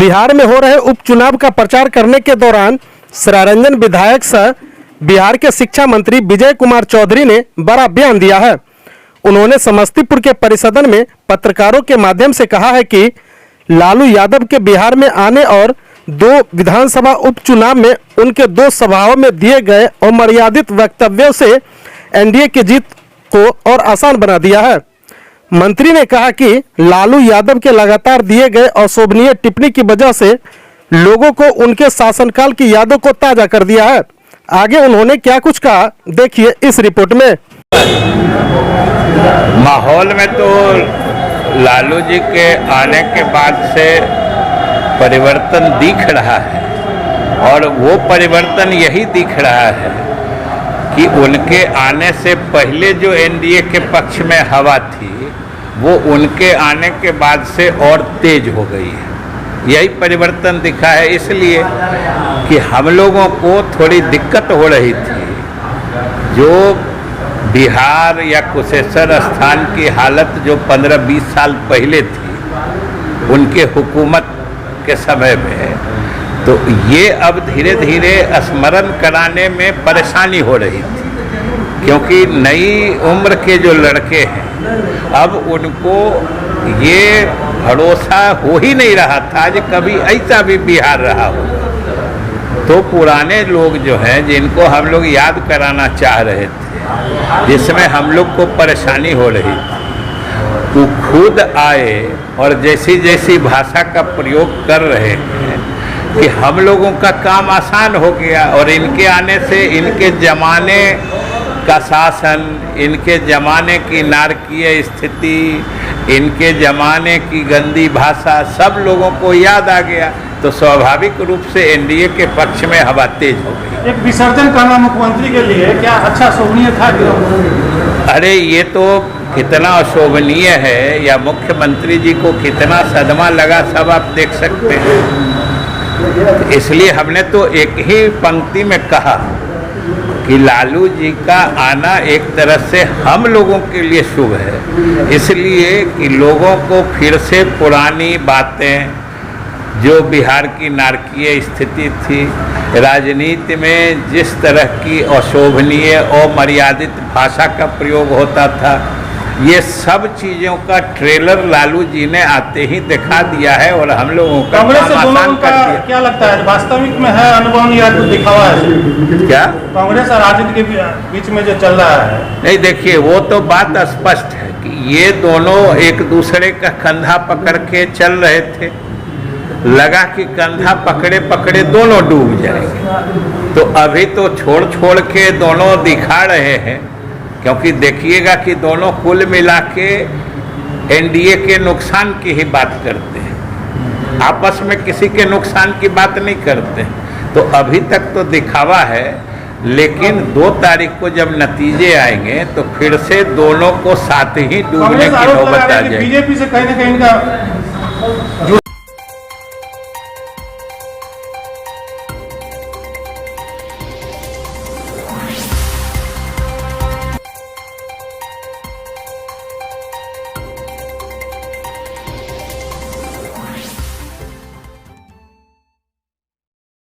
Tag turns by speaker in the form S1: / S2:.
S1: बिहार में हो रहे उपचुनाव का प्रचार करने के दौरान सरायरंजन विधायक सह बिहार के शिक्षा मंत्री विजय कुमार चौधरी ने बड़ा बयान दिया है। उन्होंने समस्तीपुर के परिसदन में पत्रकारों के माध्यम से कहा है कि लालू यादव के बिहार में आने और 2 विधानसभा उपचुनाव में उनके 2 सभाओं में दिए गए अमर्यादित वक्तव्यों से एनडीए की जीत को और आसान बना दिया है। मंत्री ने कहा कि लालू यादव के लगातार दिए गए अशोभनीय टिप्पणी की वजह से लोगों को उनके शासनकाल की यादों को ताजा कर दिया है। आगे उन्होंने क्या कुछ कहा, देखिए इस रिपोर्ट में।
S2: माहौल में तो लालू जी के आने के बाद से परिवर्तन दिख रहा है और वो परिवर्तन यही दिख रहा है कि उनके आने से पहले जो एनडीए के पक्ष में हवा थी वो उनके आने के बाद से और तेज हो गई है। यही परिवर्तन दिखा है, इसलिए कि हम लोगों को थोड़ी दिक्कत हो रही थी। जो बिहार या कुशेश्वर स्थान की हालत जो 15-20 साल पहले थी उनके हुकूमत के समय में, तो ये अब धीरे धीरे स्मरण कराने में परेशानी हो रही थी, क्योंकि नई उम्र के जो लड़के हैं अब उनको ये भरोसा हो ही नहीं रहा था कि कभी ऐसा भी बिहार रहा हो। तो पुराने लोग जो हैं जिनको हम लोग याद कराना चाह रहे थे, जिसमें हम लोग को परेशानी हो रही थी, वो खुद आए और जैसी जैसी भाषा का प्रयोग कर रहे हैं कि हम लोगों का काम आसान हो गया और इनके आने से इनके ज़माने का शासन, इनके ज़माने की नारकीय स्थिति, इनके ज़माने की गंदी भाषा सब लोगों को याद आ गया। तो स्वाभाविक रूप से एनडीए के पक्ष में हवा तेज हो गई।
S3: एक विसर्जन करना मुख्यमंत्री के लिए क्या अच्छा शोभनीय था क्या?
S2: अरे ये तो कितना अशोभनीय है, या मुख्यमंत्री जी को कितना सदमा लगा सब आप देख सकते हैं। इसलिए हमने तो एक ही पंक्ति में कहा कि लालू जी का आना एक तरह से हम लोगों के लिए शुभ है, इसलिए कि लोगों को फिर से पुरानी बातें, जो बिहार की नारकीय स्थिति थी, राजनीति में जिस तरह की अशोभनीय और मर्यादित भाषा का प्रयोग होता था, ये सब चीज़ों का ट्रेलर लालू जी ने आते ही दिखा दिया है और हम लोगों का काम आसान कर दिया।
S3: क्या लगता है वास्तविक में है अनुभव या तो दिखावा है?
S2: क्या
S3: कांग्रेस और राजनीति के बीच में जो चल रहा है?
S2: नहीं, देखिए वो तो बात स्पष्ट है कि ये दोनों एक दूसरे का कंधा पकड़ के चल रहे थे। लगा कि कंधा पकड़े पकड़े दोनों डूब जाएंगे, तो अभी तो छोड़ छोड़ के दोनों दिखा रहे हैं, क्योंकि देखिएगा कि दोनों कुल मिला के एनडीए के नुकसान की ही बात करते हैं, आपस में किसी के नुकसान की बात नहीं करते। तो अभी तक तो दिखावा है, लेकिन 2 तारीख को जब नतीजे आएंगे तो फिर से दोनों को साथ ही डूबने की नौबत आ जाएगी।
S3: बीजेपी से कहीं ना कहीं इनका